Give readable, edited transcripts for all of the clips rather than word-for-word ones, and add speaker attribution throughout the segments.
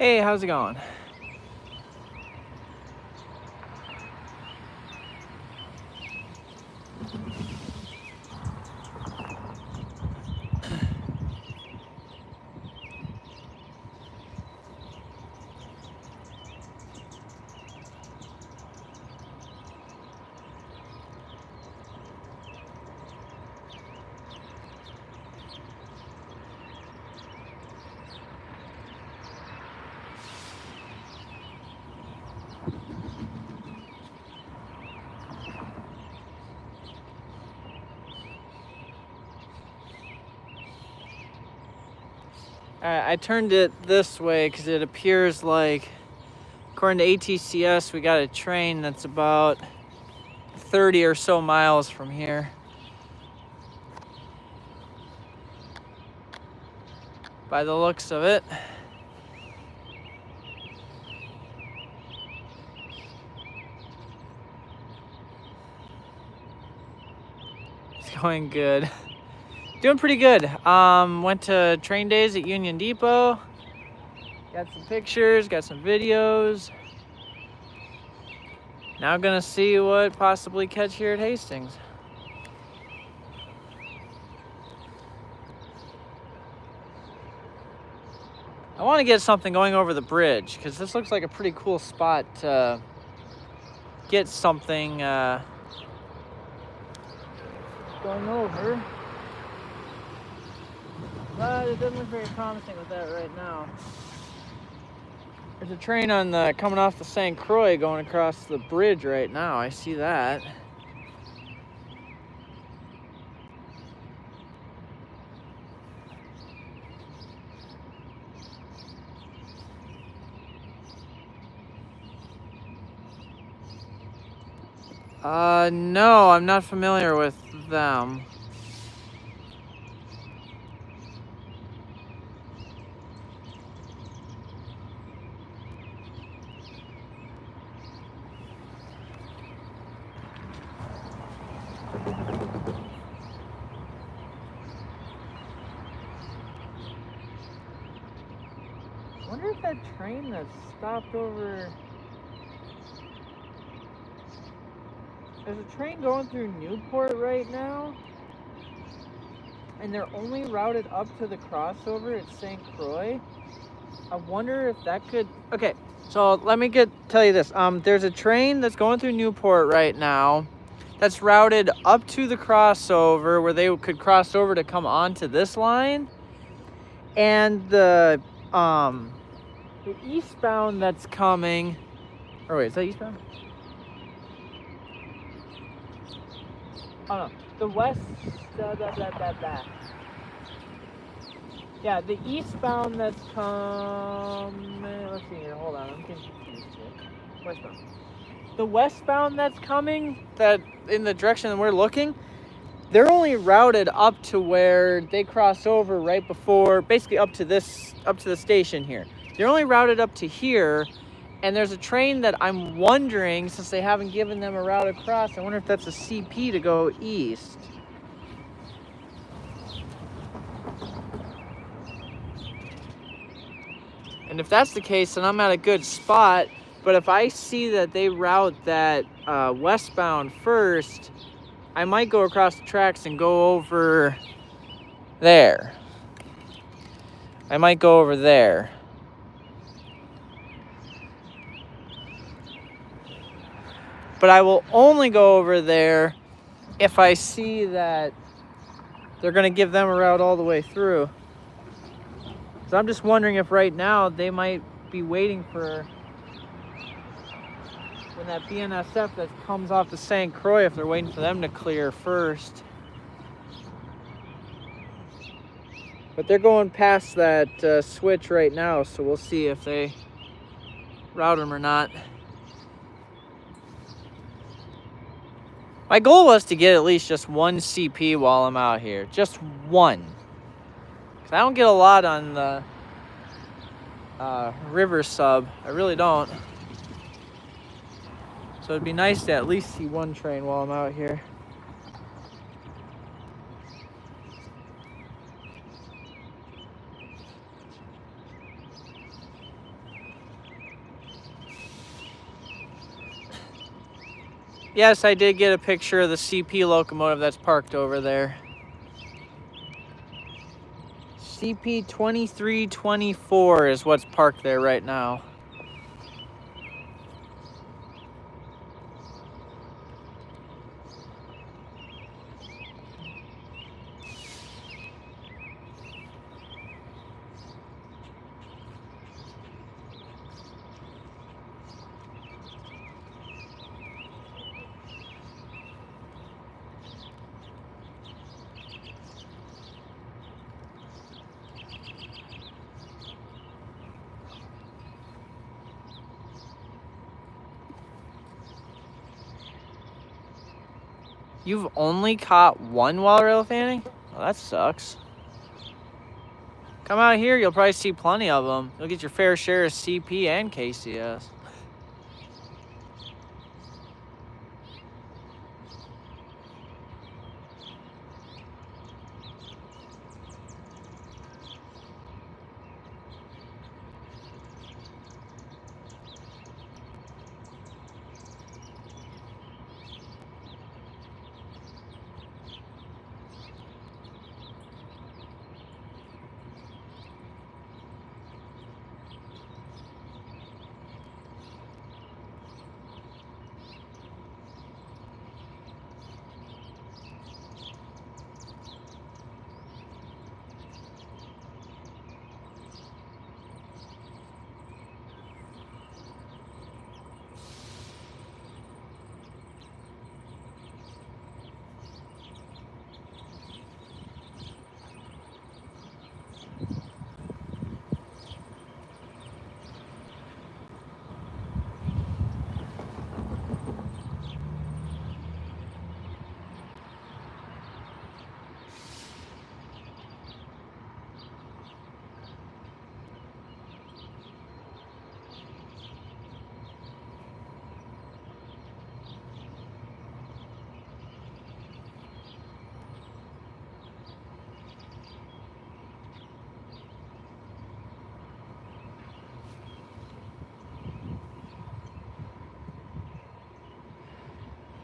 Speaker 1: Hey, how's it going? I turned it this way because it appears like, according to ATCS, we got a train that's about 30 or so miles from here. By the looks of it. It's going good. Doing pretty good. Went to train days at Union Depot. Got some pictures, got some videos. Now gonna see what possibly catch here at Hastings. I want to get something going over the bridge because this looks like a pretty cool spot to get something going over. But it doesn't look very promising with that right now. There's a train on the coming off the St. Croix going across the bridge right now. I see that. No, I'm not familiar with them. I wonder if that train that stopped over... There's a train going through Newport right now, and they're only routed up to the crossover at St. Croix. I wonder if that could... Okay, so let me tell you this. There's a train that's going through Newport right now that's routed up to the crossover where they could cross over to come onto this line. And the eastbound that's coming... Or wait, is that eastbound? Oh no, the west, Yeah, the eastbound that's coming, let's see here, hold on, I'm confused here. Westbound. The westbound that's coming, that in the direction that we're looking, they're only routed up to where they cross over right before, basically up to the station here. They're only routed up to here. And there's a train that I'm wondering, since they haven't given them a route across, I wonder if that's a CP to go east. And if that's the case, then I'm at a good spot. But if I see that they route that westbound first, I might go across the tracks and go over there. I might go over there. But I will only go over there if I see that they're going to give them a route all the way through. So I'm just wondering if right now they might be waiting for when that BNSF that comes off the St. Croix, if they're waiting for them to clear first. But they're going past that switch right now, so we'll see if they route them or not. My goal was to get at least just one CP while I'm out here. Just one. Because I don't get a lot on the river sub. I really don't. So it'd be nice to at least see one train while I'm out here. Yes, I did get a picture of the CP locomotive that's parked over there. CP 2324 is what's parked there right now. You've only caught one while railfanning? Well, that sucks. Come out here, you'll probably see plenty of them. You'll get your fair share of CP and KCS.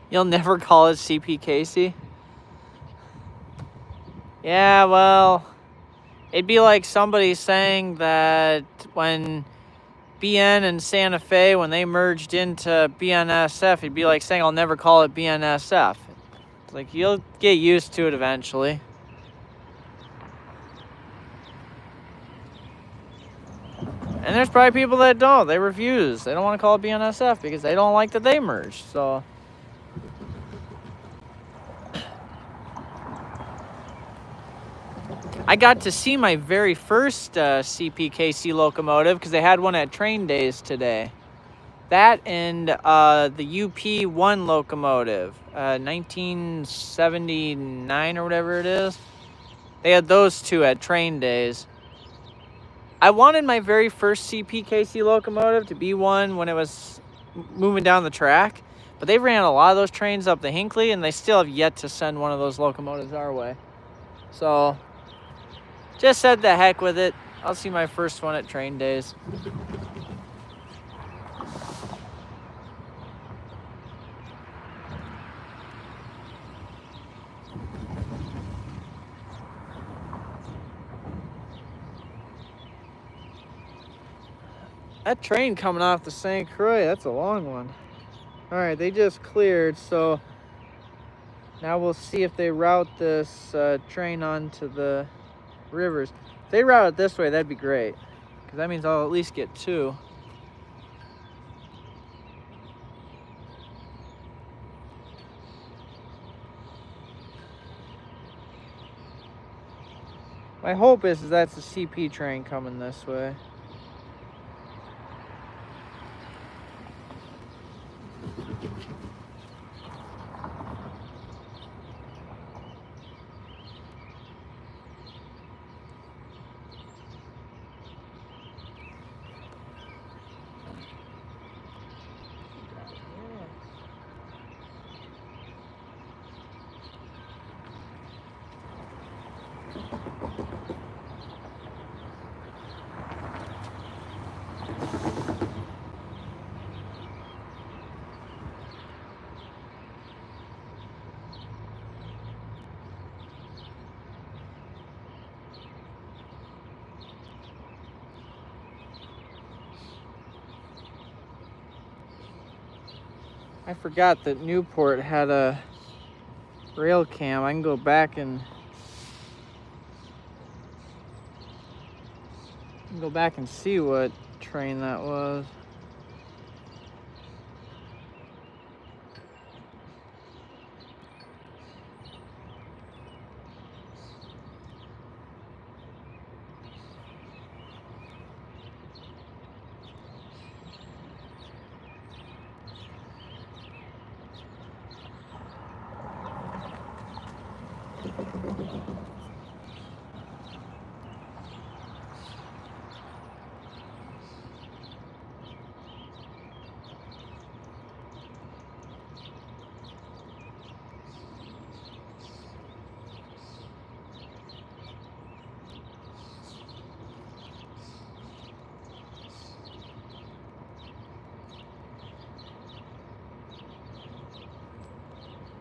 Speaker 1: You'll never call it CPKC? Yeah, well, it'd be like somebody saying that when BN and Santa Fe, when they merged into BNSF, it'd be like saying I'll never call it BNSF. It's like, you'll get used to it eventually. And there's probably people that don't. They refuse. They don't want to call it BNSF because they don't like that they merged. So I got to see my very first CPKC locomotive because they had one at train days today. That and the UP1 locomotive, 1979 or whatever it is. They had those two at train days. I wanted my very first CPKC locomotive to be one when it was moving down the track, but they ran a lot of those trains up the Hinckley, and they still have yet to send one of those locomotives our way. So just said the heck with it. I'll see my first one at train days. That train coming off the St. Croix, that's a long one. All right, they just cleared, so now we'll see if they route this train onto the rivers. If they route it this way, that'd be great, because that means I'll at least get two. My hope is that's a CP train coming this way. I forgot that Newport had a rail cam. I can go back and see what train that was.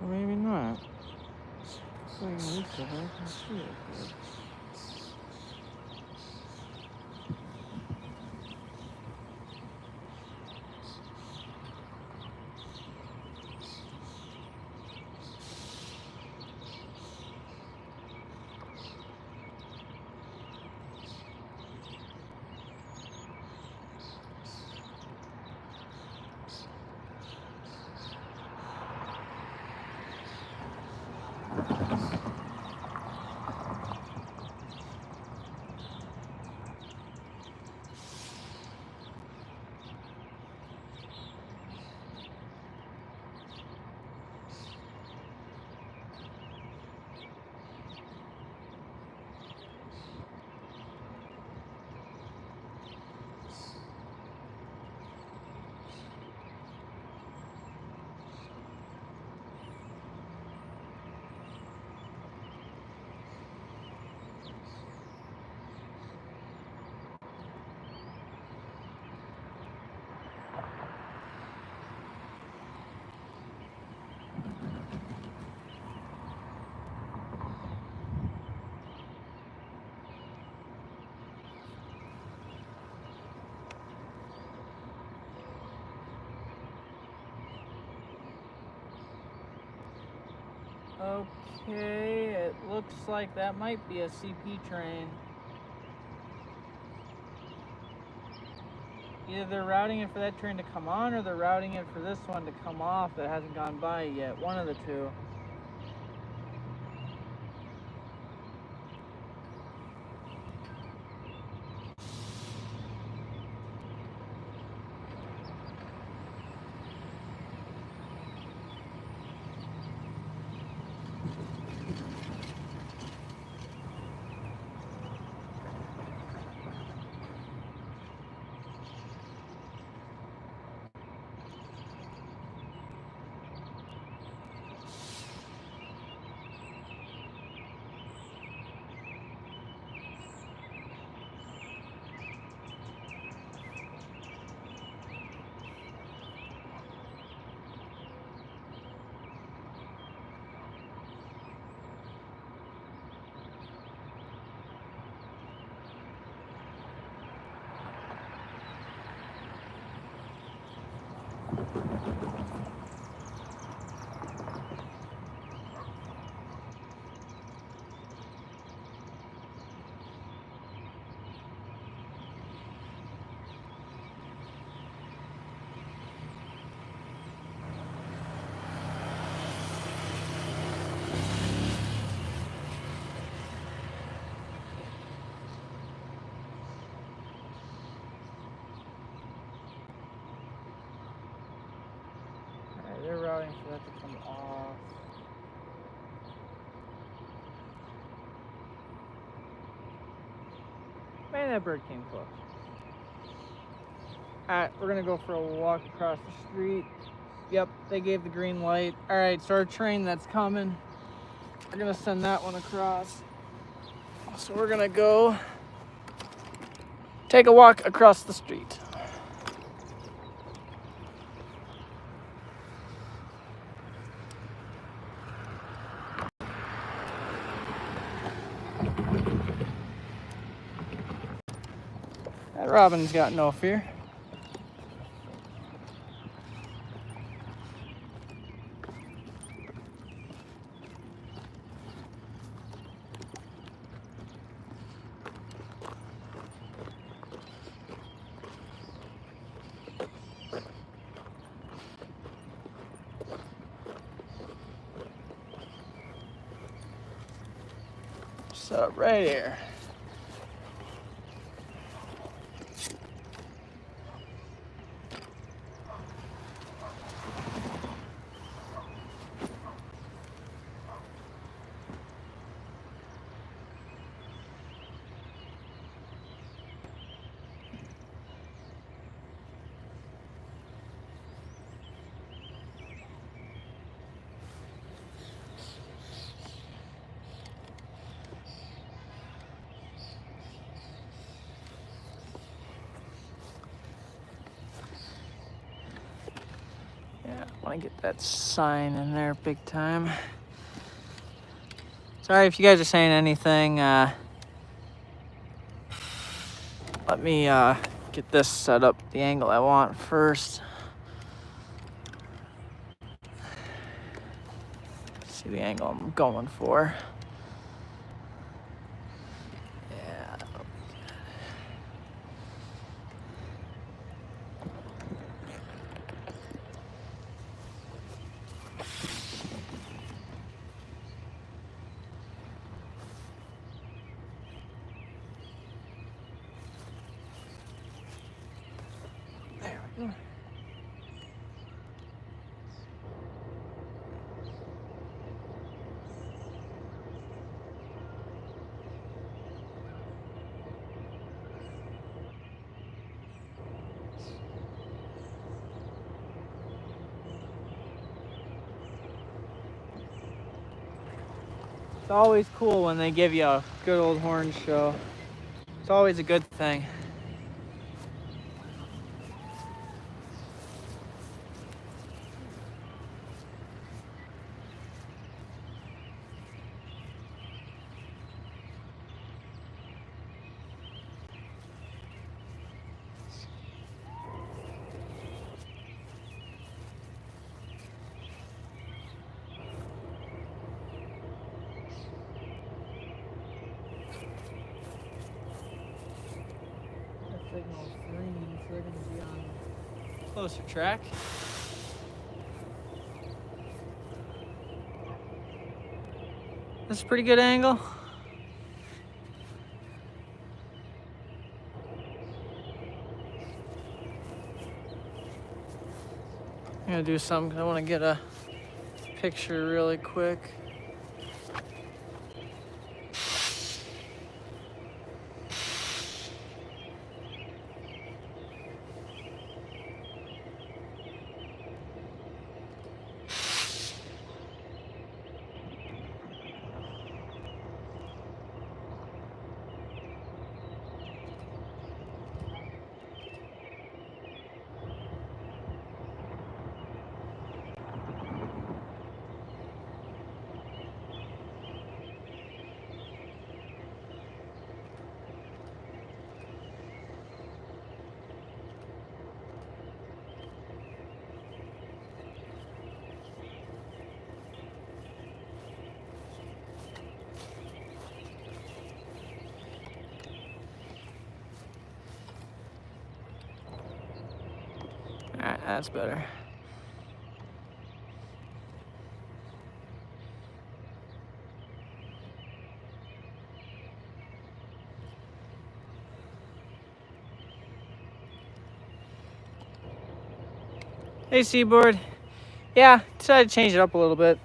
Speaker 1: Or maybe not. Okay, it looks like that might be a CP train. Either they're routing it for that train to come on, or they're routing it for this one to come off that hasn't gone by yet. One of the two. They're routing for that to come off. Man, that bird came close. Alright, we're gonna go for a walk across the street. Yep, they gave the green light. Alright, so our train that's coming, we're gonna send that one across. So we're gonna go take a walk across the street. That Robin's got no fear. set up right here. Yeah, I want to get that sign in there big time. Sorry if you guys are saying anything. Let me get this set up the angle I want first. See the angle I'm going for. Yeah. There we go. It's always cool when they give you a good old horn show. It's always a good thing. Signal's green, so they're going to be on closer track. That's a pretty good angle. I'm going to do something because I want to get a picture really quick. Alright, that's better. Hey, Seaboard. Yeah, decided to change it up a little bit.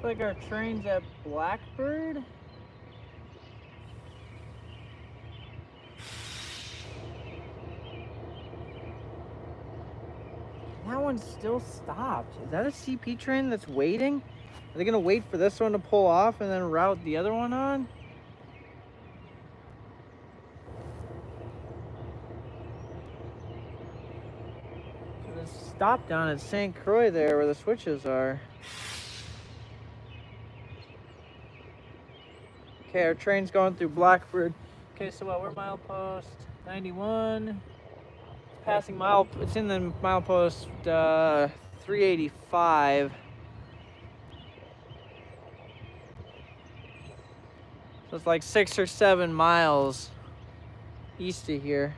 Speaker 1: Looks like our train's at Blackbird. That one's still stopped. Is that a CP train that's waiting? Are they gonna wait for this one to pull off and then route the other one on? It's stopped down at St. Croix there where the switches are. Okay, our train's going through Blackbird. Okay, so what, we're milepost 91. Passing it's in the milepost 385. So it's like 6 or 7 miles east of here.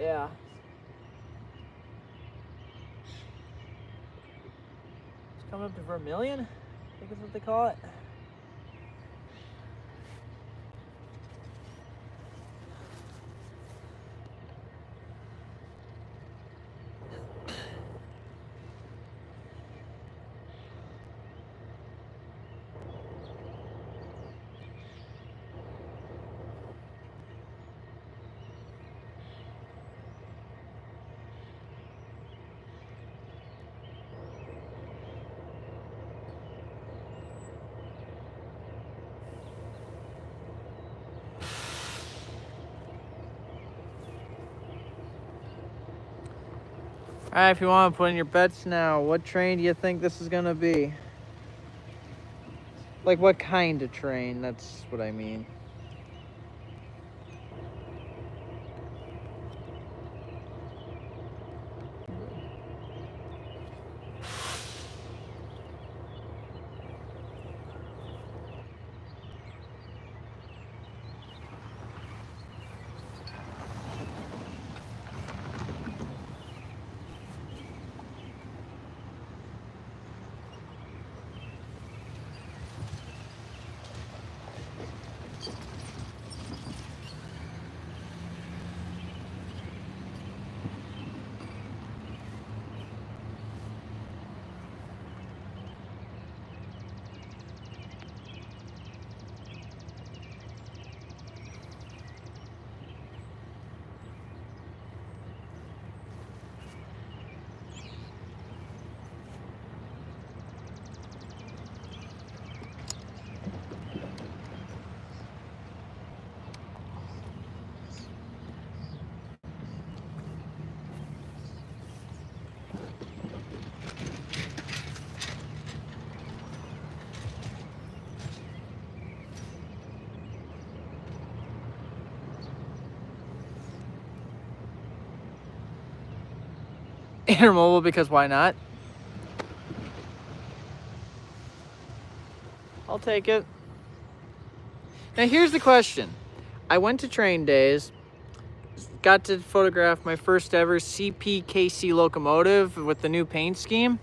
Speaker 1: yeah. It's coming up to Vermilion, I think is what they call it. All right, if you want to put in your bets now, what train do you think this is gonna be? Like, what kind of train? That's what I mean. Intermodal, because why not? I'll take it. Now here's the question. I went to train days, got to photograph my first ever CPKC locomotive with the new paint scheme.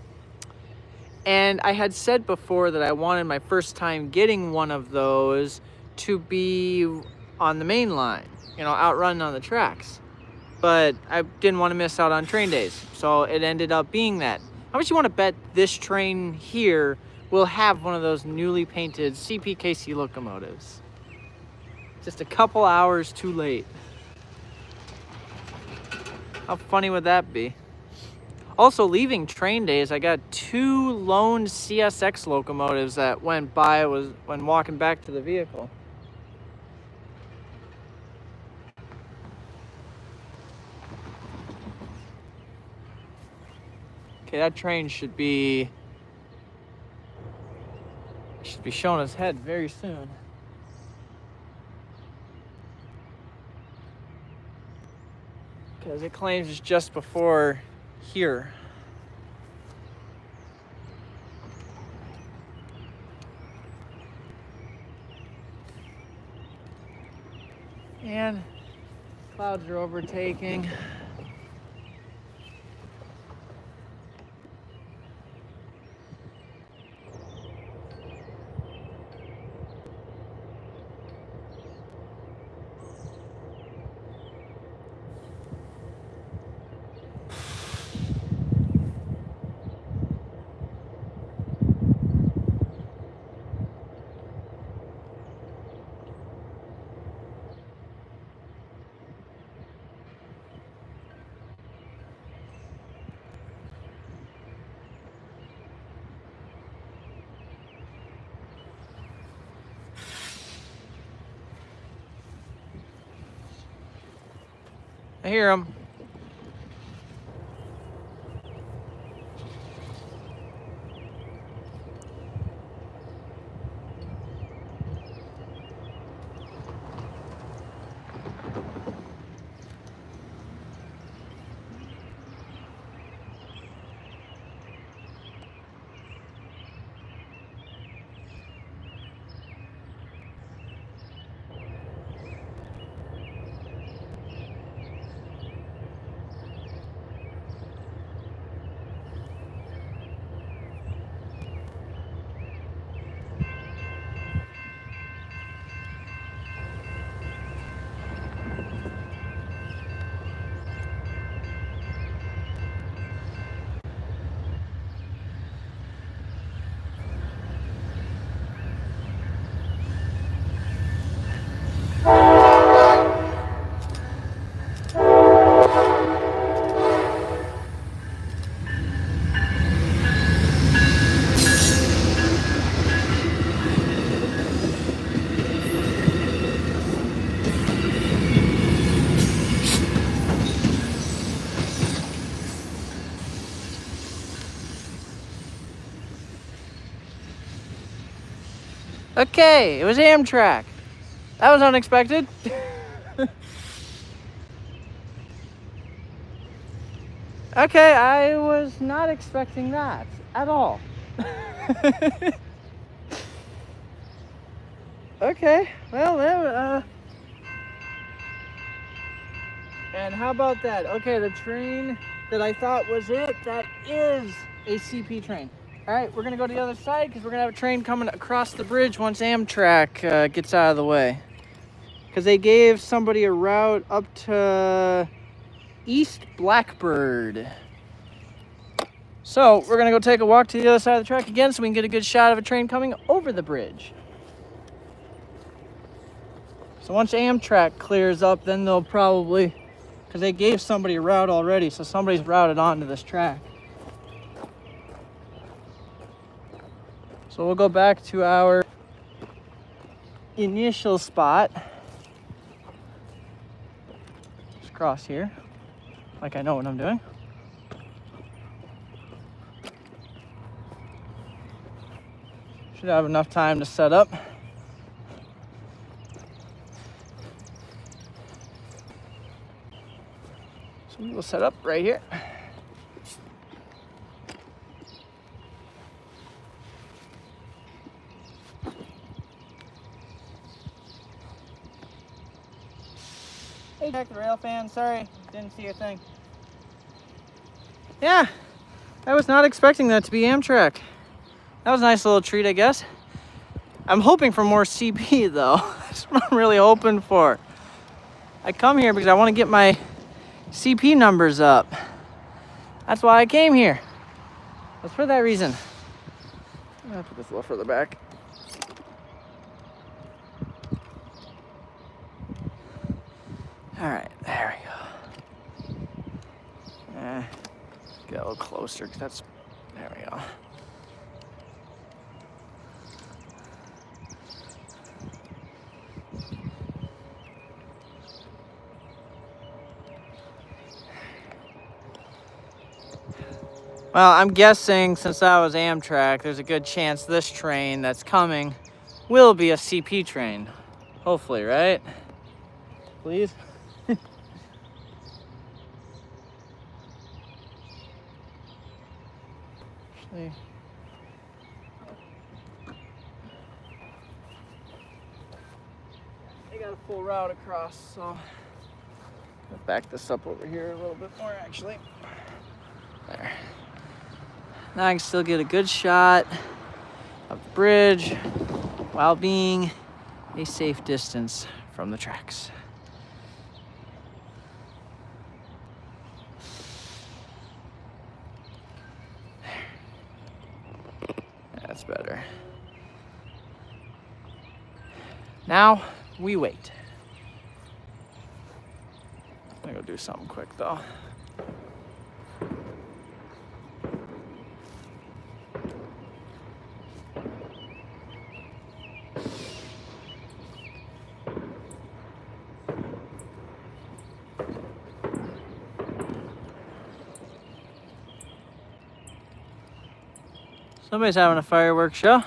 Speaker 1: And I had said before that I wanted my first time getting one of those to be on the main line, you know, outrunning on the tracks. But I didn't want to miss out on train days, so it ended up being that. How much you want to bet this train here will have one of those newly painted CPKC locomotives? Just a couple hours too late. How funny would that be? Also, leaving train days, I got 2 loaned CSX locomotives that went by when walking back to the vehicle. Okay, that train should be showing its head very soon. Because it claims it's just before here. And clouds are overtaking. I hear them. Okay, it was Amtrak. That was unexpected. Okay, I was not expecting that at all. Okay, well, and how about that? Okay, the train that I thought was it, that is a CP train. All right, we're gonna go to the other side because we're gonna have a train coming across the bridge once Amtrak gets out of the way. Because they gave somebody a route up to East Blackbird. So we're gonna go take a walk to the other side of the track again so we can get a good shot of a train coming over the bridge. So once Amtrak clears up, then they'll probably, because they gave somebody a route already, so somebody's routed onto this track. So we'll go back to our initial spot. Just cross here, like I know what I'm doing. Should have enough time to set up. So we'll set up right here. Hey Jack, the Railfan, sorry, didn't see your thing. Yeah, I was not expecting that to be Amtrak. That was a nice little treat, I guess. I'm hoping for more CP though. That's what I'm really hoping for. I come here because I want to get my CP numbers up. That's why I came here. That's for that reason. I'm gonna put this a little further back. All right, there we go. Get a little closer because that's, there we go. Well, I'm guessing since that was Amtrak, there's a good chance this train that's coming will be a CP train. Hopefully, right? Please? Actually, they got a full route across, so I'll back this up over here a little bit more, actually. There. Now I can still get a good shot of the bridge while being a safe distance from the tracks. That's better. Now we wait. I'm gonna go do something quick though. Somebody's having a fireworks show.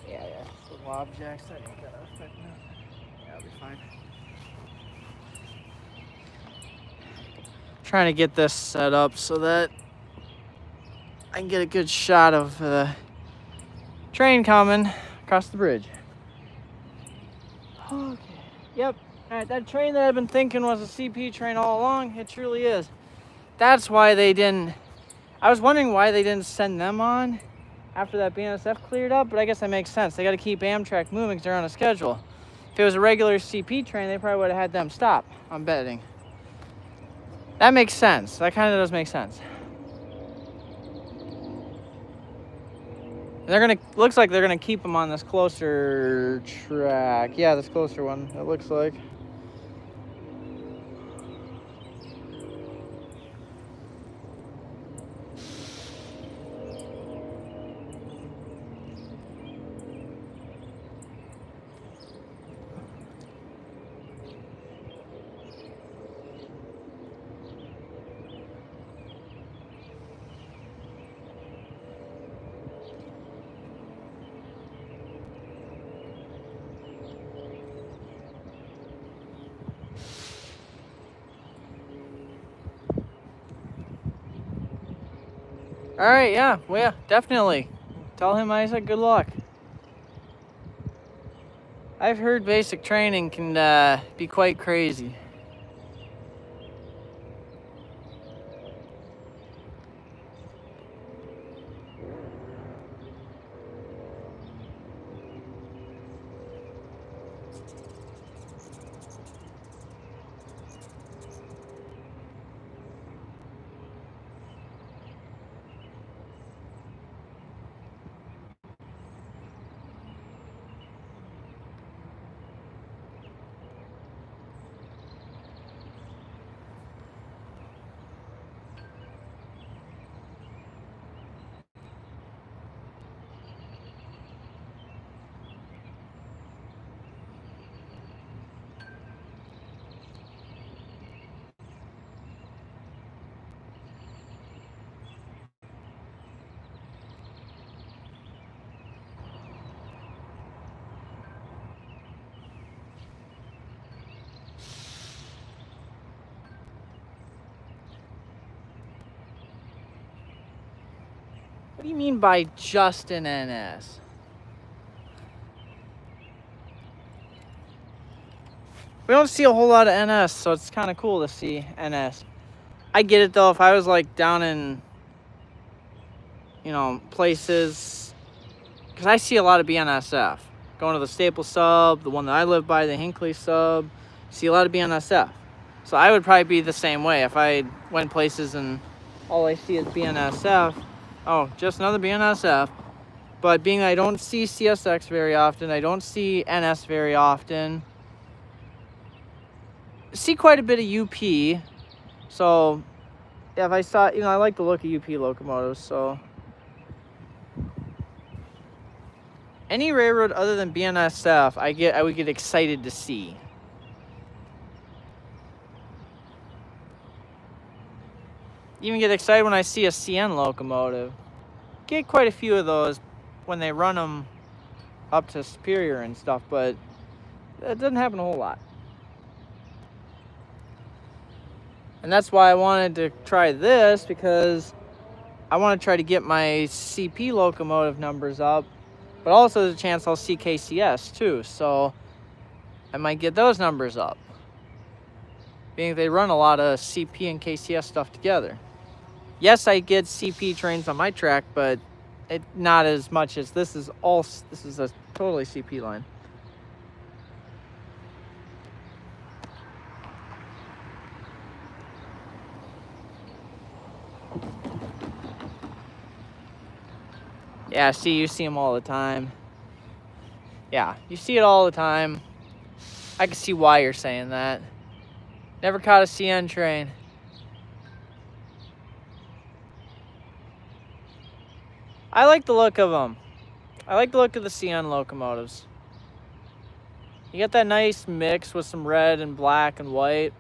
Speaker 1: Yeah, little objects, that ain't gonna affect nothing. Yeah, I'll be fine. Trying to get this set up so that I can get a good shot of the train coming across the bridge. Okay. Yep. All right, that train that I've been thinking was a CP train all along, it truly is. That's why they didn't, I was wondering why they didn't send them on after that BNSF cleared up, but I guess that makes sense. They got to keep Amtrak moving because they're on a schedule. If it was a regular CP train, they probably would have had them stop, I'm betting. That makes sense. That kind of does make sense. They're gonna, looks like they're gonna keep them on this closer track. Yeah, this closer one, it looks like. All right, yeah, well, yeah, definitely. Tell him I said good luck. I've heard basic training can be quite crazy. What do you mean by just an NS? We don't see a whole lot of NS, so it's kind of cool to see NS. I get it though, if I was like down in, you know, places, because I see a lot of BNSF. Going to the Staple sub, the one that I live by, the Hinckley sub, see a lot of BNSF. So I would probably be the same way if I went places and all I see is BNSF. Oh, just another BNSF. But being that I don't see CSX very often, I don't see NS very often. See quite a bit of UP. So yeah, if I saw, you know, I like the look of UP locomotives, so. Any railroad other than BNSF, I would get excited to see. Even get excited when I see a CN locomotive. Get quite a few of those when they run them up to Superior and stuff, but it doesn't happen a whole lot. And that's why I wanted to try this, because I want to try to get my CP locomotive numbers up, but also there's a chance I'll see KCS too, so I might get those numbers up. Being they run a lot of CP and KCS stuff together. Yes, I get CP trains on my track, but not as much as this is a totally CP line. Yeah, see, you see them all the time. Yeah, you see it all the time. I can see why you're saying that. Never caught a CN train. I like the look of them. I like the look of the CN locomotives. You get that nice mix with some red and black and white.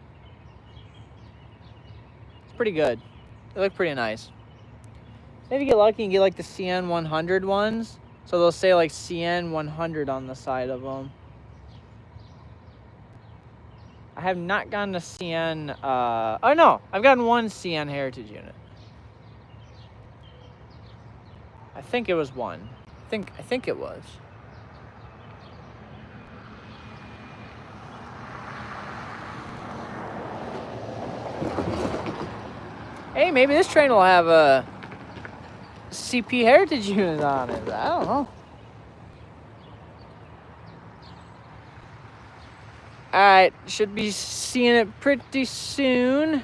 Speaker 1: It's pretty good. They look pretty nice. Maybe you get lucky and get like the CN 100 ones. So they'll say like CN 100 on the side of them. I have not gotten a CN, oh no, I've gotten one CN Heritage unit. I think it was one. I think it was. Hey, maybe this train will have a CP Heritage unit on it. I don't know. Alright, should be seeing it pretty soon.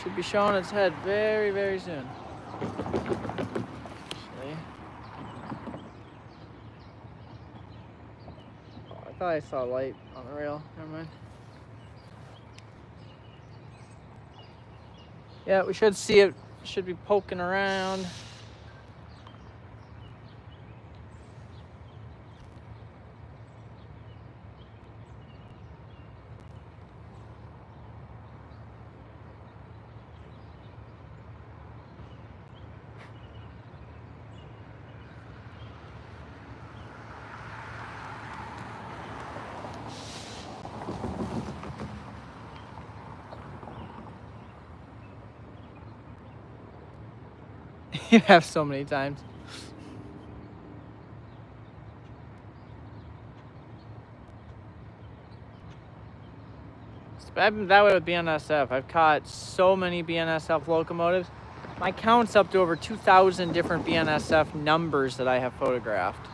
Speaker 1: Should be showing its head very, very soon. Actually. Oh, I thought I saw a light on the rail. Never mind. Yeah, we should see it. Should be poking around. You have so many times. I've been that way with BNSF. I've caught so many BNSF locomotives. My count's up to over 2,000 different BNSF numbers that I have photographed.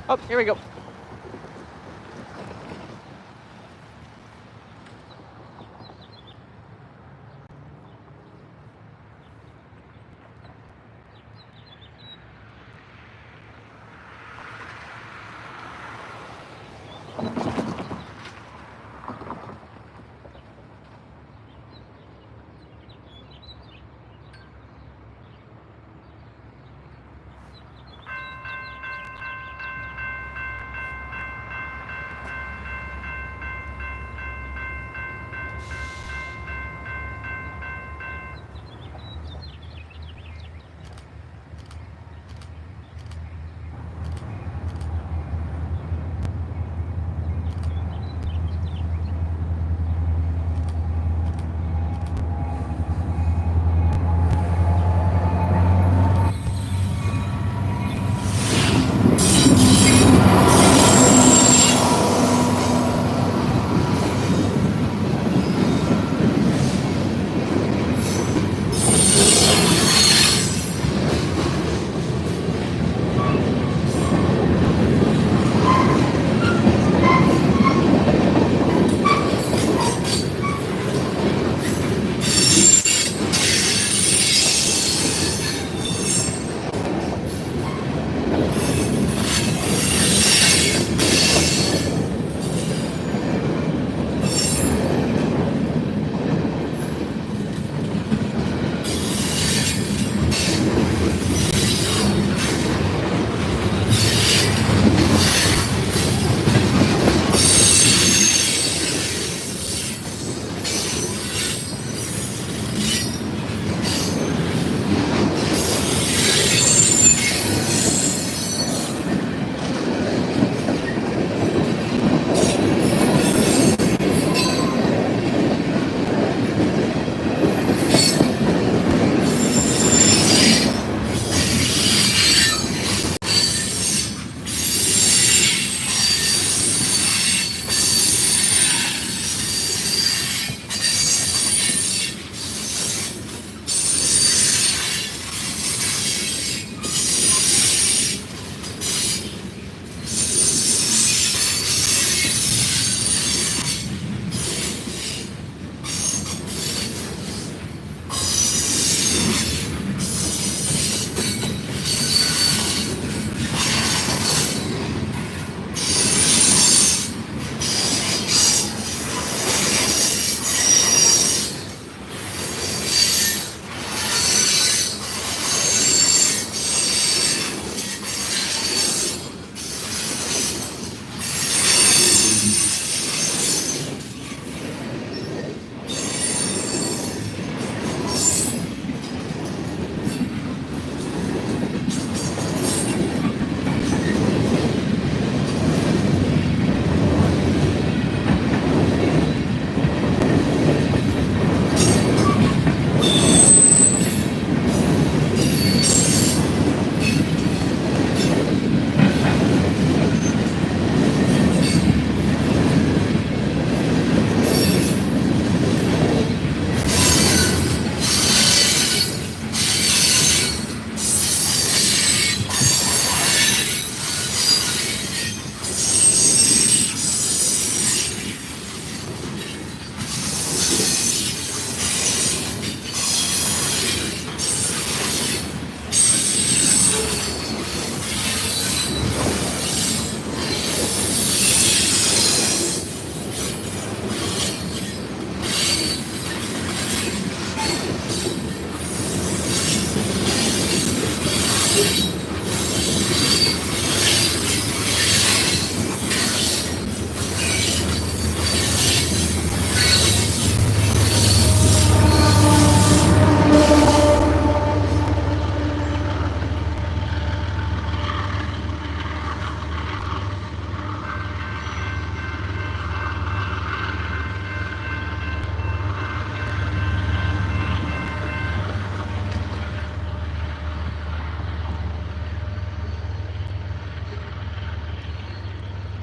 Speaker 1: Oh, here we go.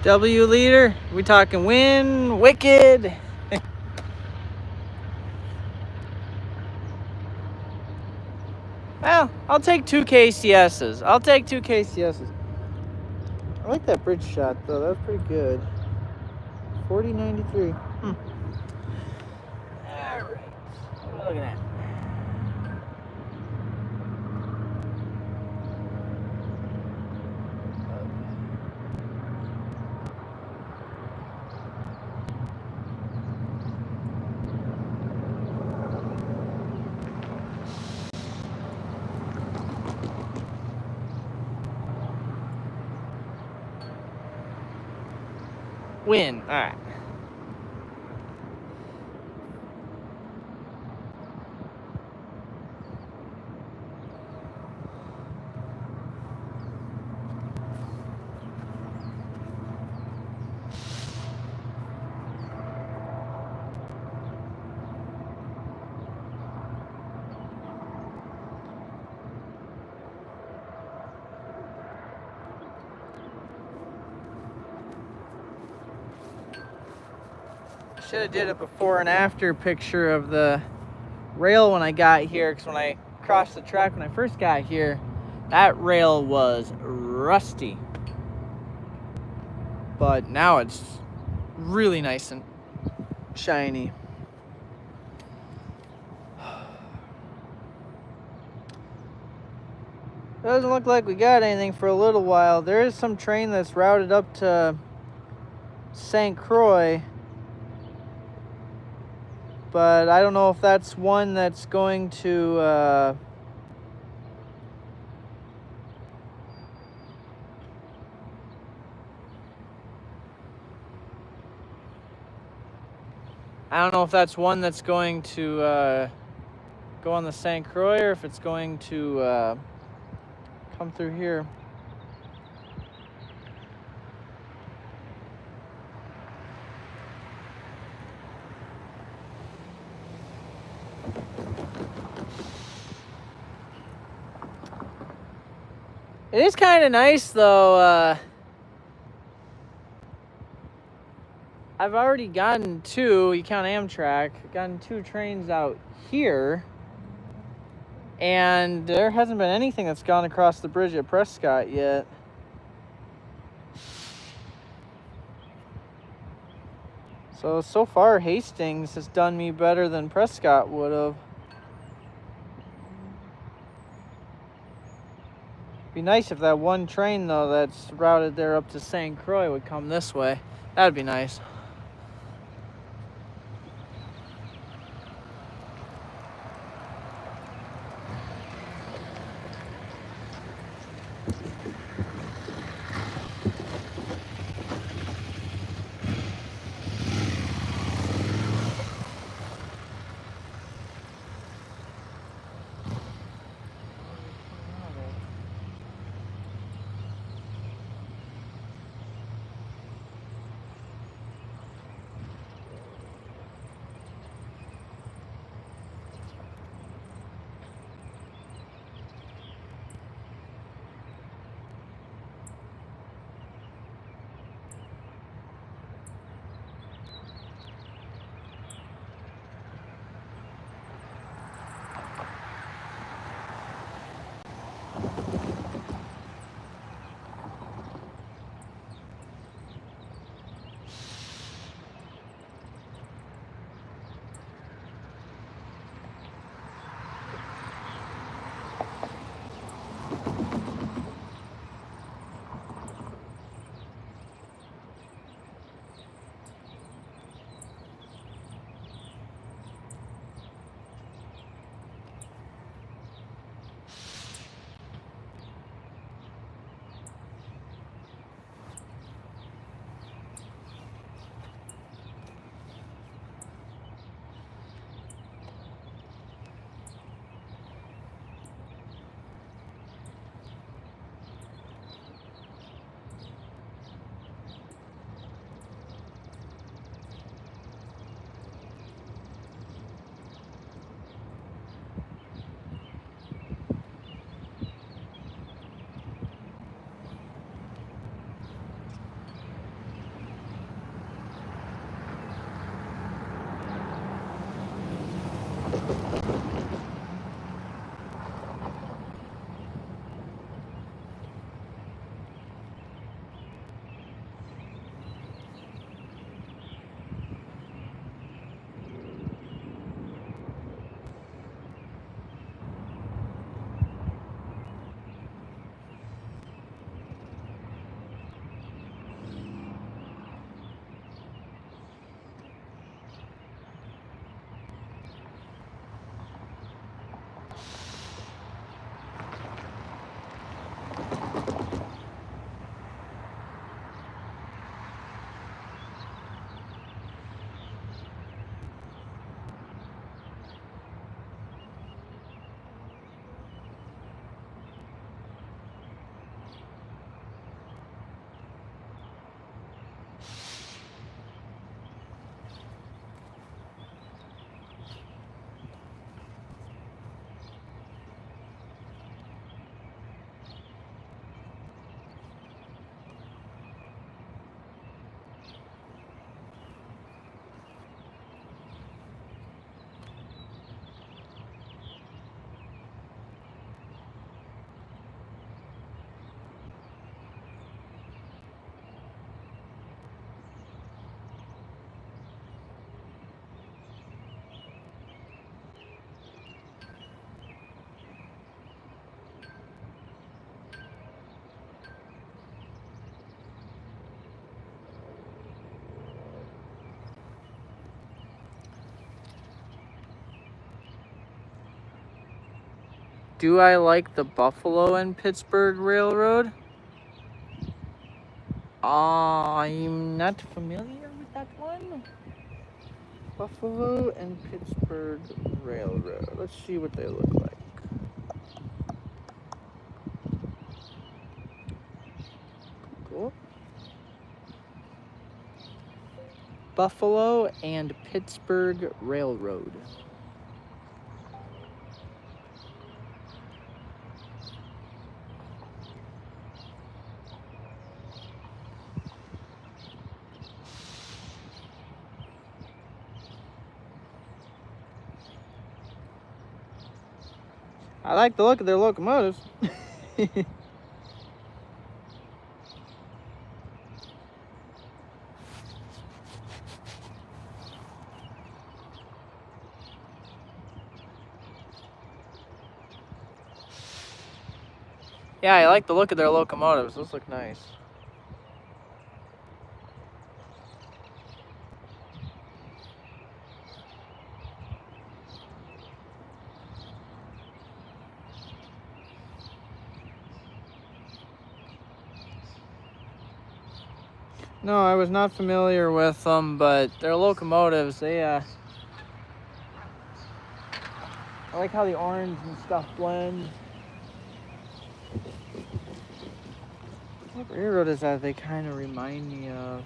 Speaker 1: W leader? We talking wind, wicked? Well, I'll take 2 KCSs. I'll take 2 KCSs. I like that bridge shot though. That was pretty good. 4093. All right. What are we looking at? Win. All right. Should have did a before and after picture of the rail when I got here, because when I crossed the track when I first got here, that rail was rusty. But now it's really nice and shiny. Doesn't look like we got anything for a little while. There is some train that's routed up to St. Croix, but I don't know if that's one that's going to I don't know if that's one that's going to go on the St. Croix, or if it's going to come through here. It is kind of nice though. I've already gotten 2, you count Amtrak, gotten 2 trains out here, and there hasn't been anything that's gone across the bridge at Prescott yet. So far Hastings has done me better than Prescott would have. Be nice if that one train though that's routed there up to St. Croix would come this way. That'd be nice. Do I like the Buffalo and Pittsburgh Railroad? I'm not familiar with that one. Buffalo and Pittsburgh Railroad. Let's see what they look like. Cool. Buffalo and Pittsburgh Railroad. I like the look of their locomotives. Yeah, I like the look of their locomotives. Those look nice. No, I was not familiar with them, but their locomotives, I like how the orange and stuff blend. What railroad is that they kind of remind me of?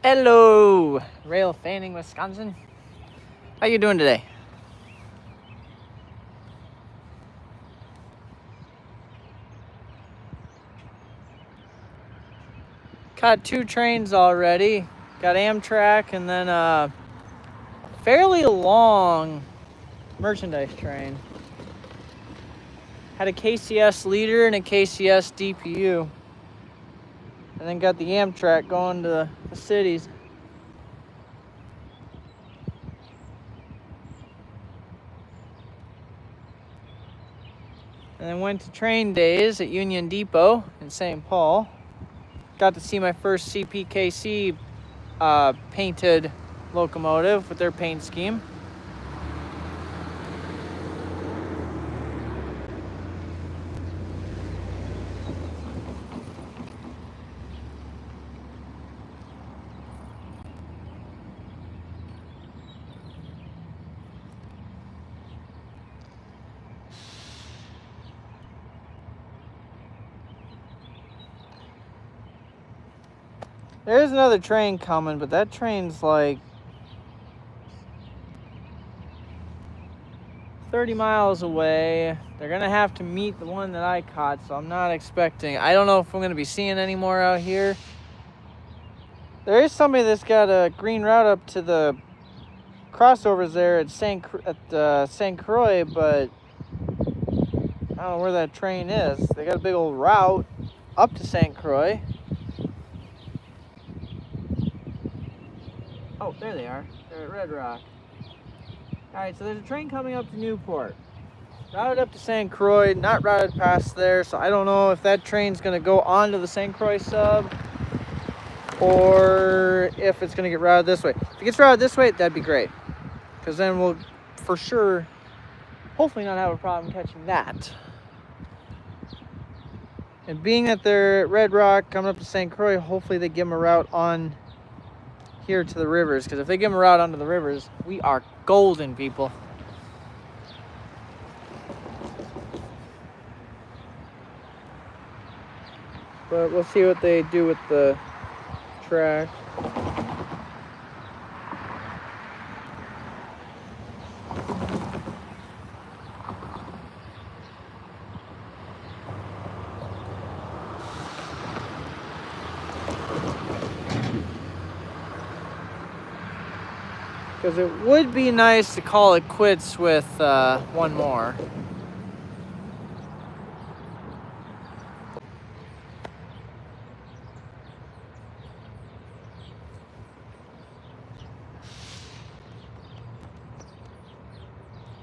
Speaker 1: Hello, Railfanning, Wisconsin. How you doing today? Caught 2 trains already. Got Amtrak and then a fairly long merchandise train. Had a KCS leader and a KCS DPU. And then got the Amtrak going to the cities. And then went to train days at Union Depot in St. Paul. Got to see my first CPKC painted locomotive with their paint scheme. There's another train coming, but that train's like 30 miles away. They're gonna have to meet the one that I caught, so I'm not expecting. I don't know if I'm gonna be seeing any more out here. There is somebody that's got a green route up to the crossovers there at St. Croix, but I don't know where that train is. They got a big old route up to St. Croix. Oh, there they are. They're at Red Rock. Alright, so there's a train coming up to Newport. Routed up to St. Croix, not routed past there, so I don't know if that train's going to go onto the St. Croix sub or if it's going to get routed this way. If it gets routed this way, that'd be great. Because then we'll, for sure, hopefully not have a problem catching that. And being that they're at Red Rock, coming up to St. Croix, hopefully they give them a route on here to the rivers, because if they give them a route onto the rivers, we are golden, people. But we'll see what they do with the track. Because it would be nice to call it quits with one more.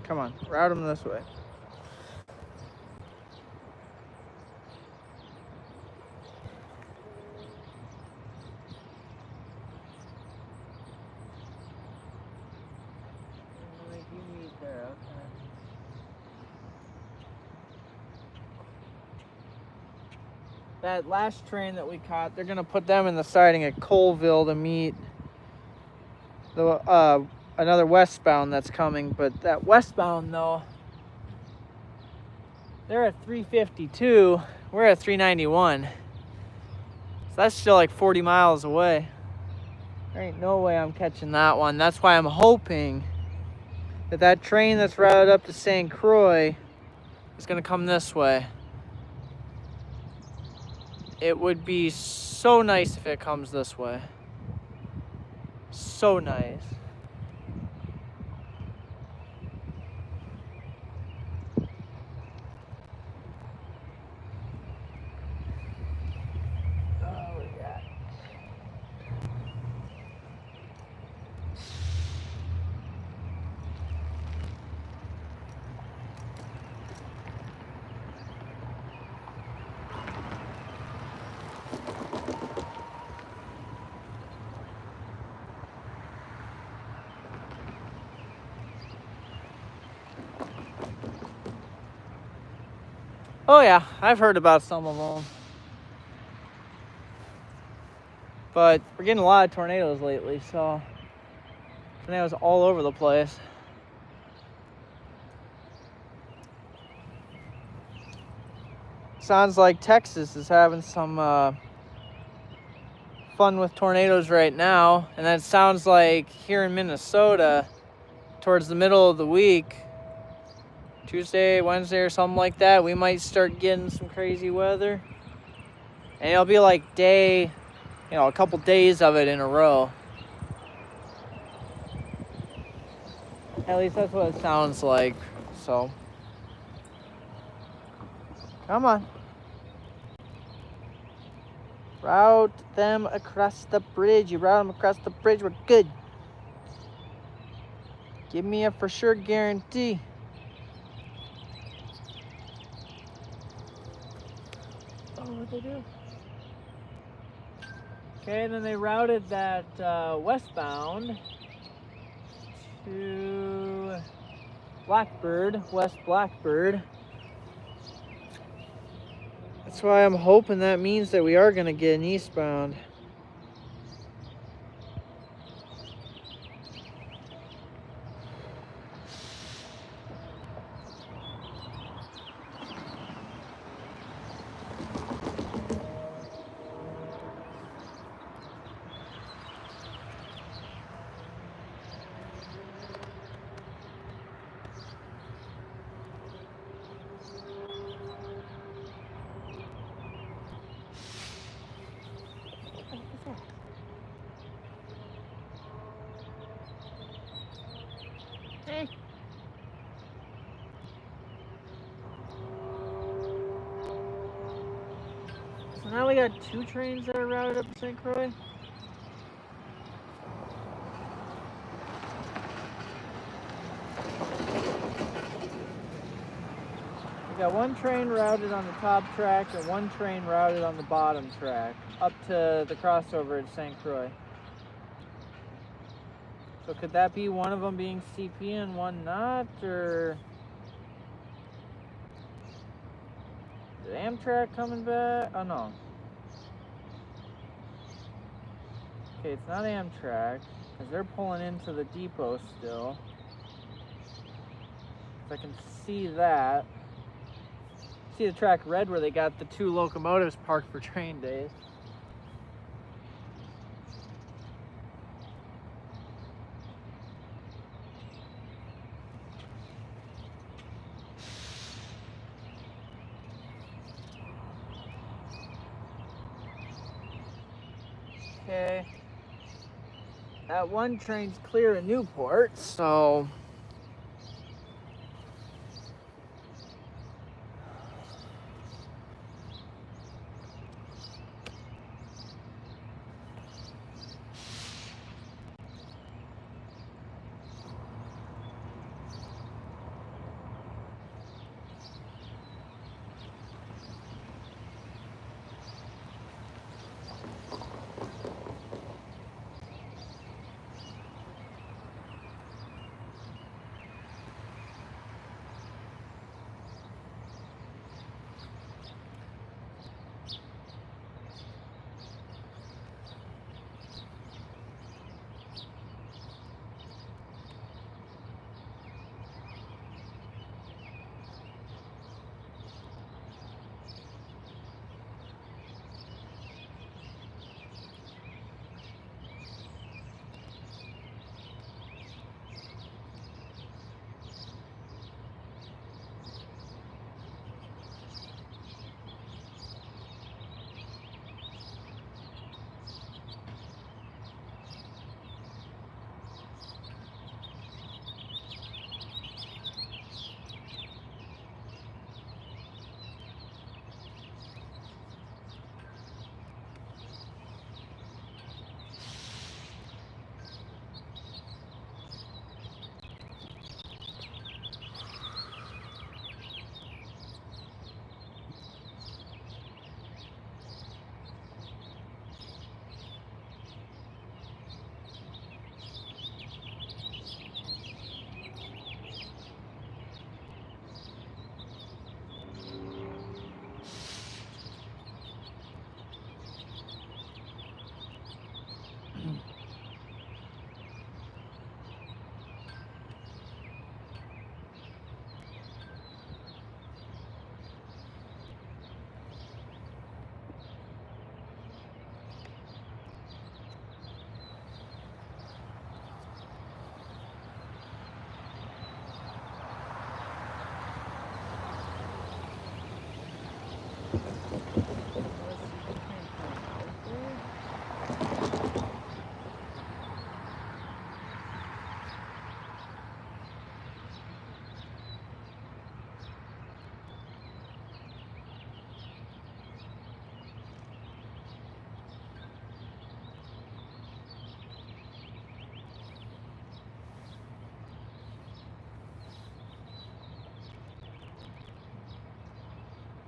Speaker 1: Come on, route them this way. That last train that we caught, they're gonna put them in the siding at Colville to meet the another westbound that's coming. But that westbound though, they're at 352. We're at 391. So that's still like 40 miles away. There ain't no way I'm catching that one. That's why I'm hoping that that train that's routed up to St. Croix is gonna come this way. It would be so nice if it comes this way. So nice. Oh, yeah. Oh yeah, I've heard about some of them. But we're getting a lot of tornadoes lately, so tornadoes all over the place. Sounds like Texas is having some fun with tornadoes right now, and that sounds like here in Minnesota, towards the middle of the week, Tuesday, Wednesday, or something like that, we might start getting some crazy weather. And it'll be like a couple days of it in a row. At least that's what it sounds like, so. Come on. Route them across the bridge. You route them across the bridge, we're good. Give me a for sure guarantee. Oh, what'd they do? Okay, and then they routed that westbound to Blackbird, West Blackbird. That's why I'm hoping that means that we are going to get an eastbound. Hey. So now we got 2 trains that are routed up to St. Croix. We got 1 train routed on the top track and 1 train routed on the bottom track up to the crossover at St. Croix. So could that be one of them being CP and one not, or is Amtrak coming back? Oh no. Okay, it's not Amtrak, because they're pulling into the depot still. So I can see that. See the track red where they got the 2 locomotives parked for train days. Okay. That one train's clear in Newport, so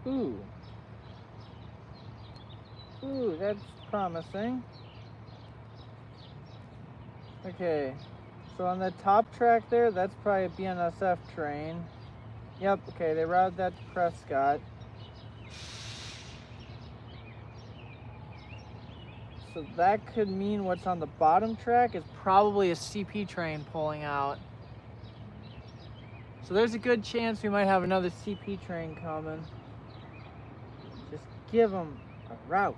Speaker 1: ooh. Ooh, that's promising. Okay, so on the top track there, that's probably a BNSF train. Yep, okay, they routed that to Prescott. So that could mean what's on the bottom track is probably a CP train pulling out. So there's a good chance we might have another CP train coming. Just give them a route.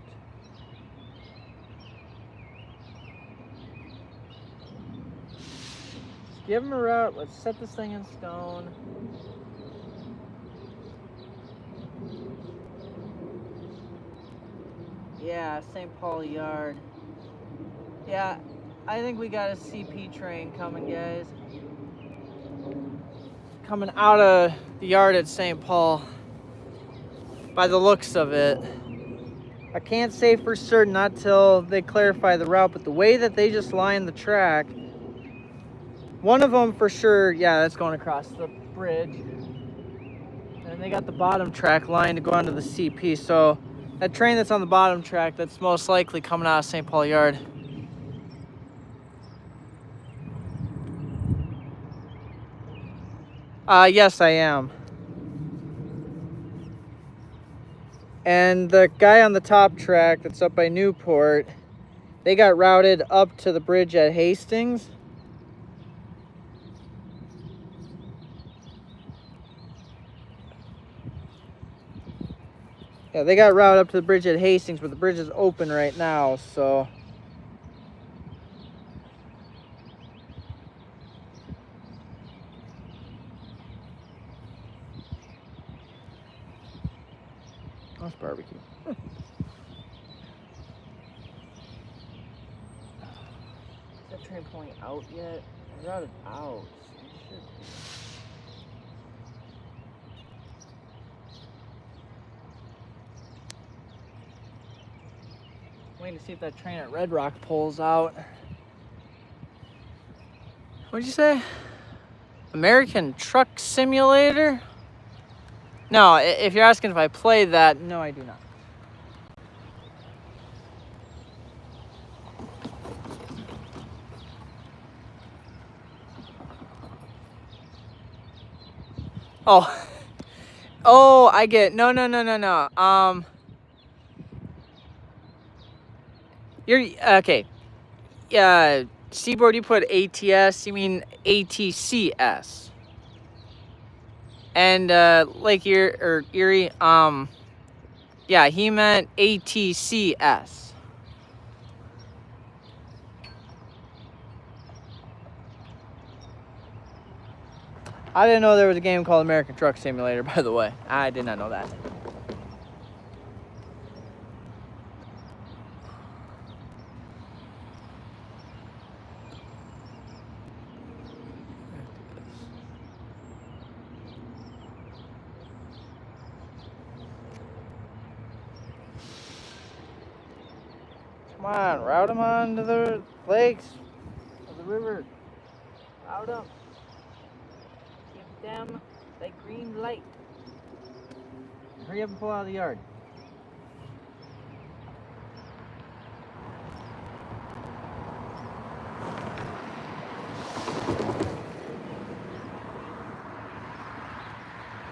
Speaker 1: Just give them a route. Let's set this thing in stone. Yeah, St. Paul Yard. Yeah, I think we got a CP train coming, guys. Coming out of the yard at St. Paul. By the looks of it. I can't say for certain, not till they clarify the route, but the way that they just lined the track, one of them for sure, yeah, that's going across the bridge. And they got the bottom track line to go onto the CP, so that train that's on the bottom track, that's most likely coming out of St. Paul Yard. Yes, I am. And the guy on the top track that's up by Newport, They got routed up to the bridge at Hastings. Yeah, they got routed up to the bridge at Hastings, but the bridge is open right now, so... That's barbecue. Is that train pulling out yet? I routed out. So it should be. Waiting to see if that train at Red Rock pulls out. What'd you say? American Truck Simulator? No, if you're asking if I play that, no, I do not. Oh, oh, I get. No. You're okay. Yeah, Seaboard. You put ATS. You mean ATCS. And Lake Erie. Yeah, he meant ATCS. I didn't know there was a game called American Truck Simulator, by the way. I did not know that. Come on, route them on to the lakes, or the river. Route them. Give them the green light. Hurry up and pull out of the yard.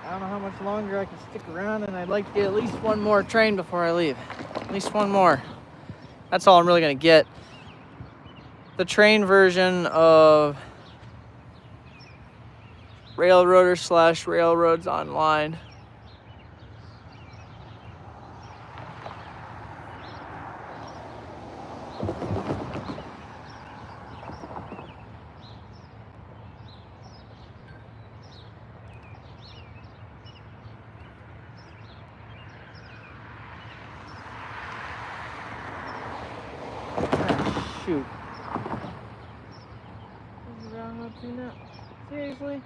Speaker 1: I don't know how much longer I can stick around, and I'd like to get at least one more train before I leave. At least one more. That's all I'm really gonna get. The train version of Railroader/Railroads Online. Shoot. What's around up to now? Seriously?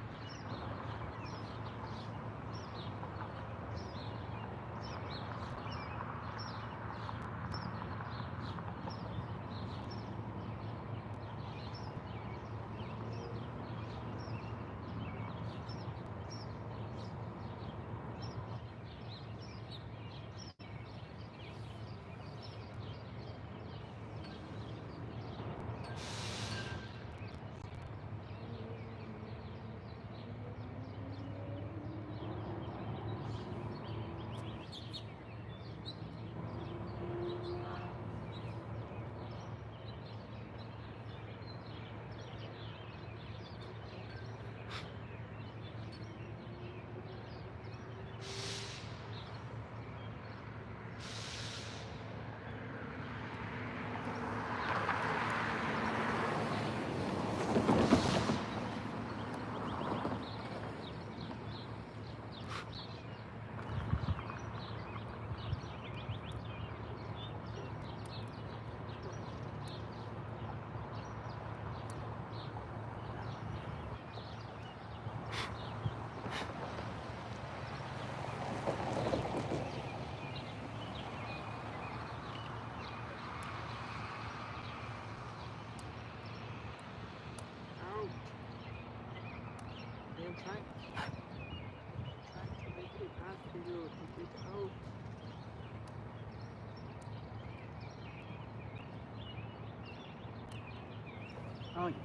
Speaker 1: Oh, yes.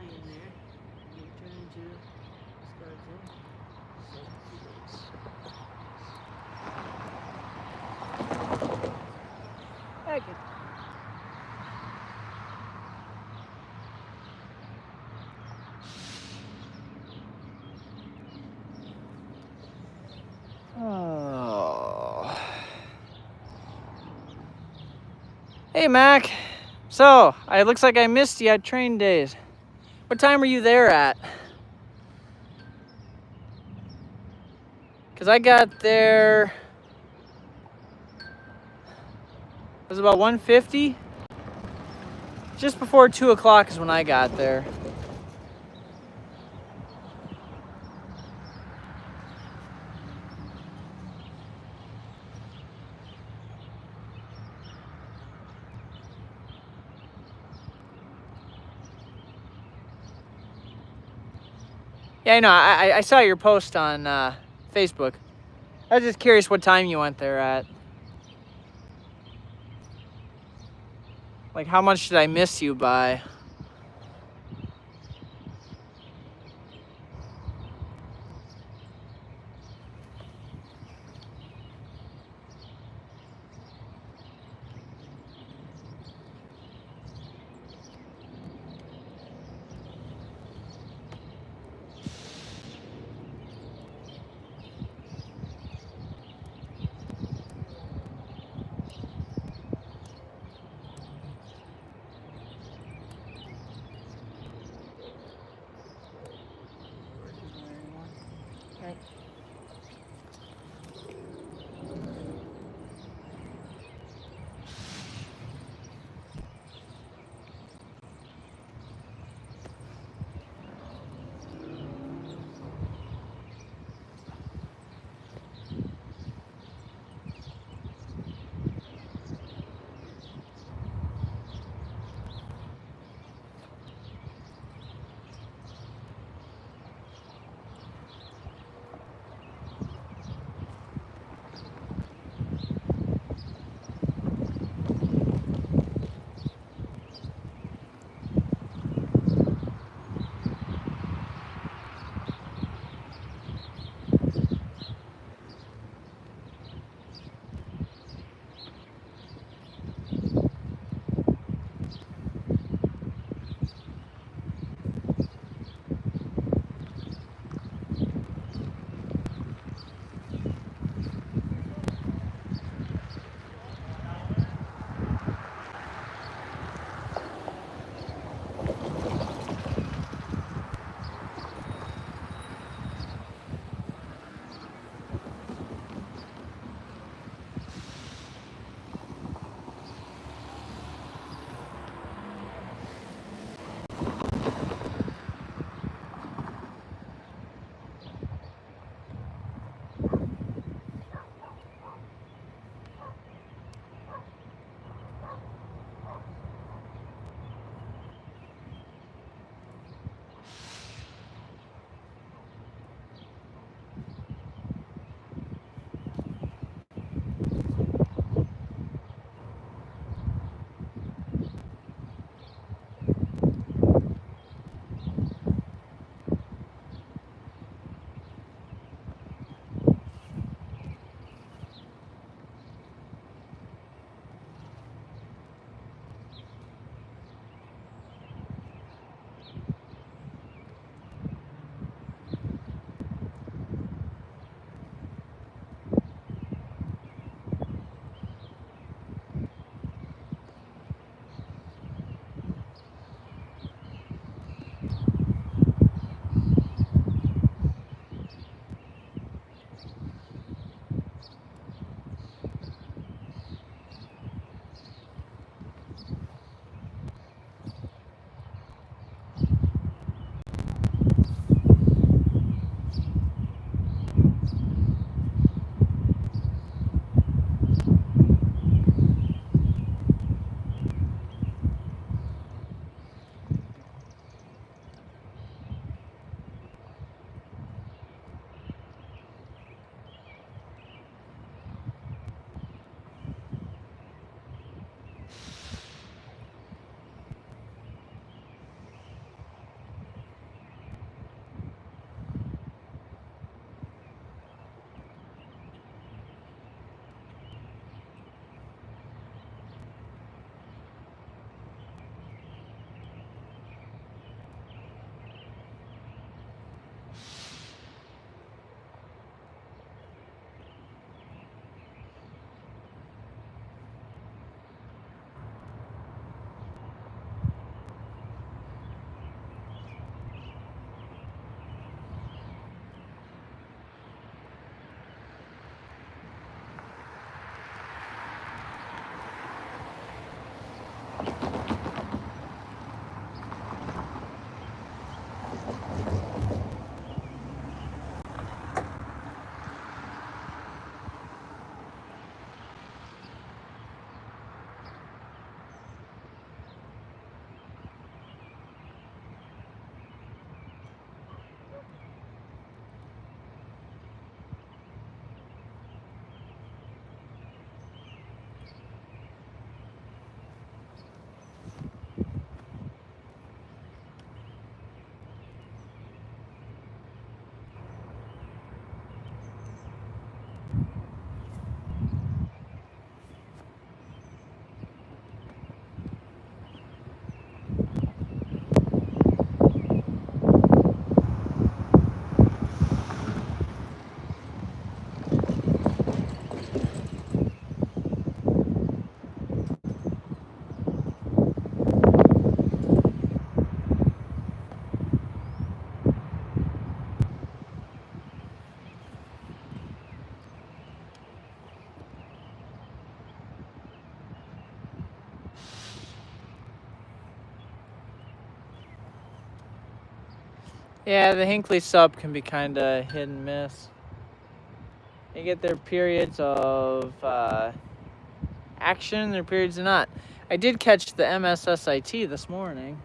Speaker 1: In there, you turn into skeleton. Okay. Oh. Hey, Mac. So, it looks like I missed you at train days. What time were you there at? Because I got there, it was about 1:50. Just before 2 o'clock is when I got there. Yeah, I know. I saw your post on Facebook. I was just curious what time you went there at. Like, how much did I miss you by? Yeah, the Hinckley sub can be kind of hit and miss. They get their periods of action, their periods of not. I did catch the MSSIT this morning.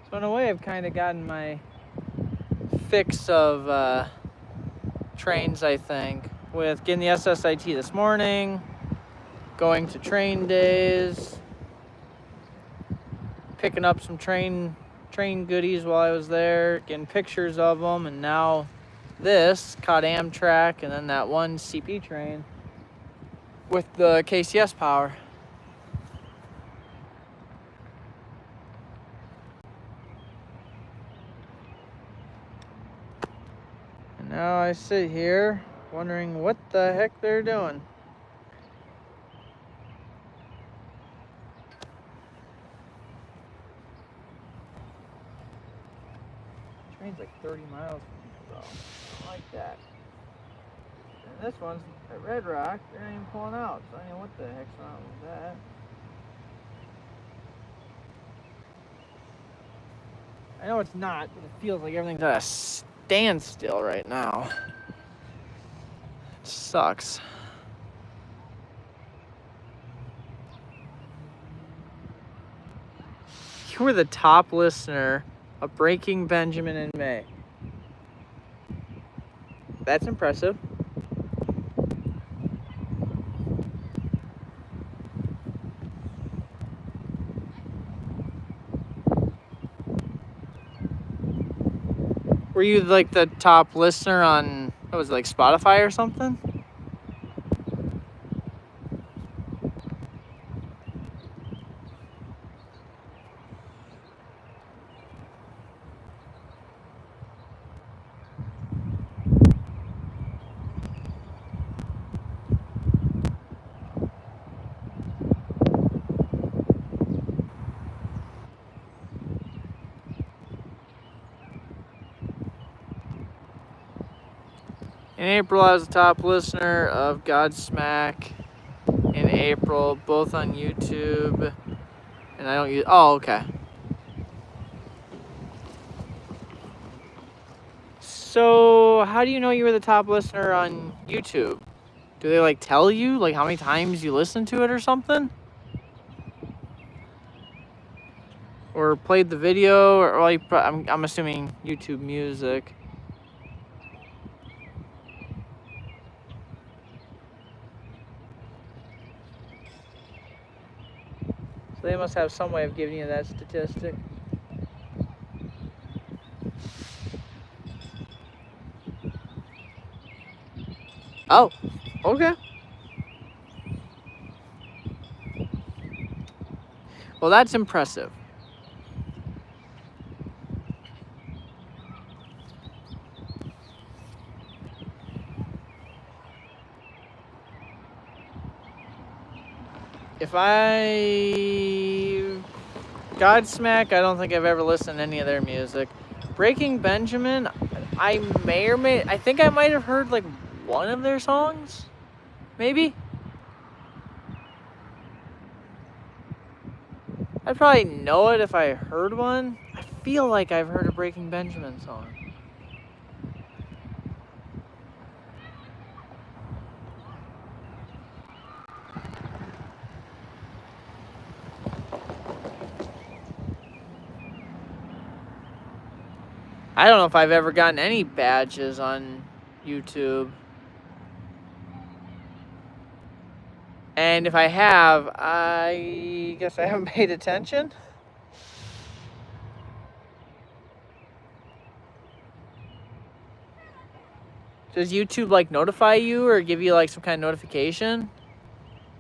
Speaker 1: So in a way, I've kind of gotten my fix of trains, I think, with getting the SSIT this morning, going to train days, picking up some train goodies while I was there, getting pictures of them, and now this, caught Amtrak, and then that one CP train with the KCS power. And now I sit here wondering what the heck they're doing. Train's like 30 miles from me, bro. I don't like that. And this one's at Red Rock. They're not even pulling out, so I don't know what the heck's wrong with that. I know it's not, but it feels like everything's at a standstill right now. It sucks. You were the top listener of Breaking Benjamin in May. That's impressive. Were you like the top listener on, what was it, like Spotify or something? In April, I was the top listener of Godsmack. In April, both on YouTube. And I don't use, oh, okay. So, how do you know you were the top listener on YouTube? Do they like tell you like how many times you listened to it or something? Or played the video, or like, I'm assuming YouTube Music. So they must have some way of giving you that statistic. Oh, okay. Well, that's impressive. Godsmack, I don't think I've ever listened to any of their music. Breaking Benjamin, I think I might have heard like one of their songs, maybe. I'd probably know it if I heard one. I feel like I've heard a Breaking Benjamin song. I don't know if I've ever gotten any badges on YouTube. And if I have, I guess I haven't paid attention. Does YouTube like notify you or give you like some kind of notification?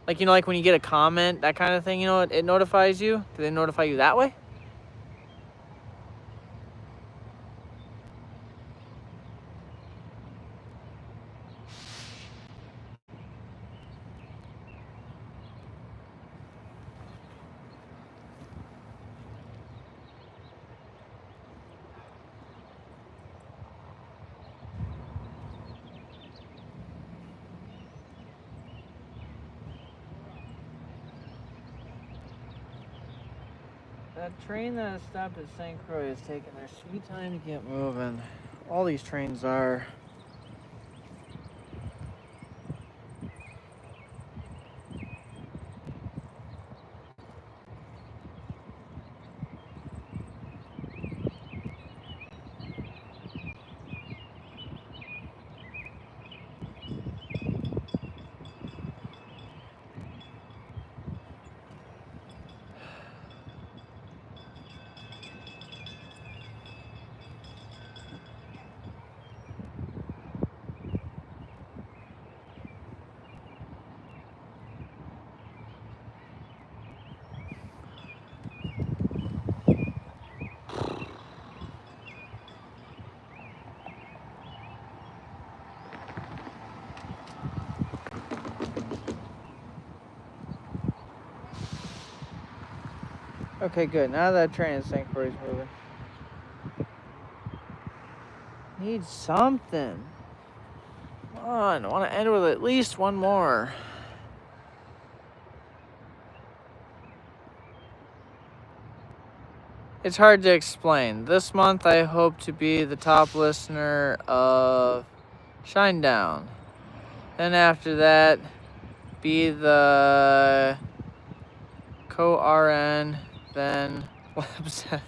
Speaker 1: Like, you know, like when you get a comment, that kind of thing, you know, it notifies you? Do they notify you that way? that train that has stopped at St. Croix is taking their sweet time to get moving. All these trains are. Okay, good. Now that train at St. Croix is moving. Need something. Come on, I want to end with at least one more. It's hard to explain. This month I hope to be the top listener of Shinedown. Then after that, be the co-RN, then website.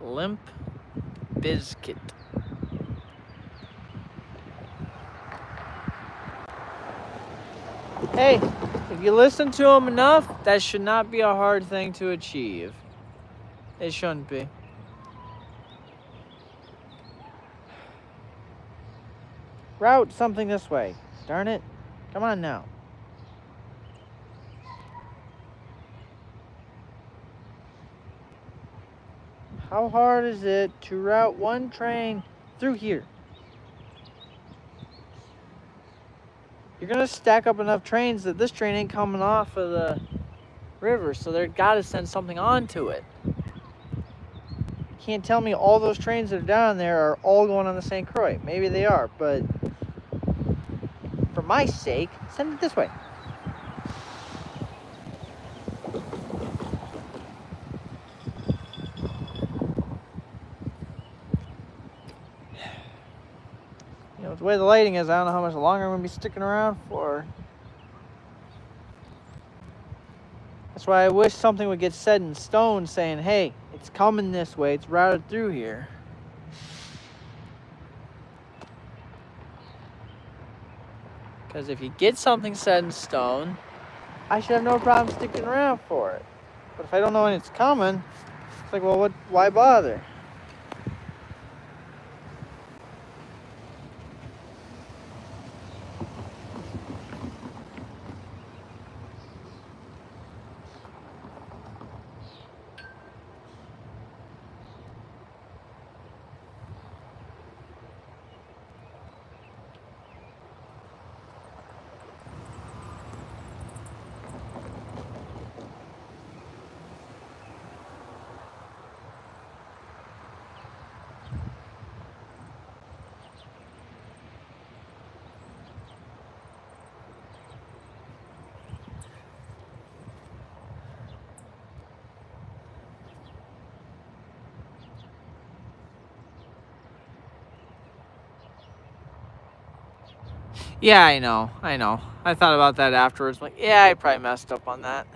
Speaker 1: Limp Bizkit. Hey, if you listen to them enough, that should not be a hard thing to achieve. It shouldn't be. Route something this way. Darn it. Come on now. How hard is it to route one train through here? You're gonna stack up enough trains that this train ain't coming off of the river, so they've gotta send something onto it. You can't tell me all those trains that are down there are all going on the St. Croix. Maybe they are, but for my sake, send it this way. You know, with the way the lighting is, I don't know how much longer I'm going to be sticking around for. That's why I wish something would get set in stone saying, hey, it's coming this way, it's routed through here. Because if you get something set in stone, I should have no problem sticking around for it. But if I don't know when it's coming, it's like, well, why bother? Yeah, I know. I thought about that afterwards. I'm like, yeah, I probably messed up on that.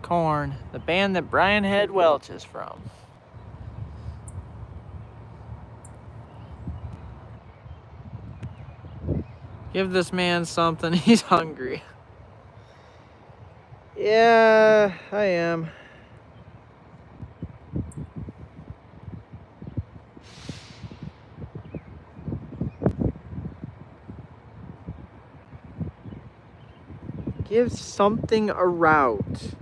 Speaker 1: Korn, the band that Brian Head Welch is from. Give this man something, he's hungry. Yeah, I am. Give something a route.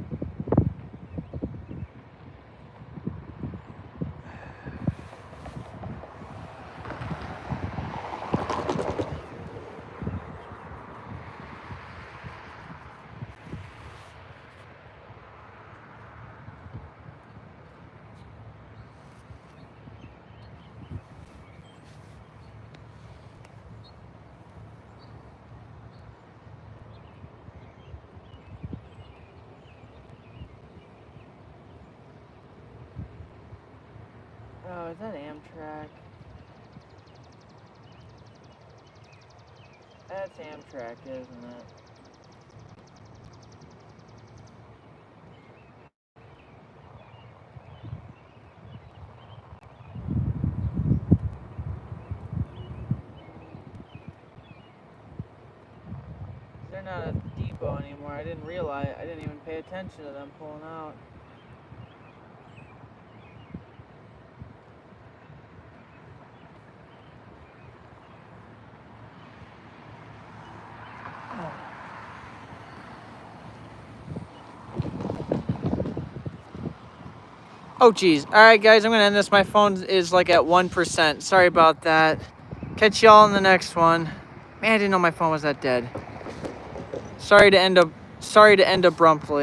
Speaker 1: is that Amtrak? That's Amtrak, isn't it? They're not a depot anymore. I didn't realize. I didn't even pay attention to them pulling out. Oh geez. Alright guys, I'm gonna end this. My phone is like at 1%. Sorry about that. Catch y'all in the next one. Man, I didn't know my phone was that dead. Sorry to end abruptly.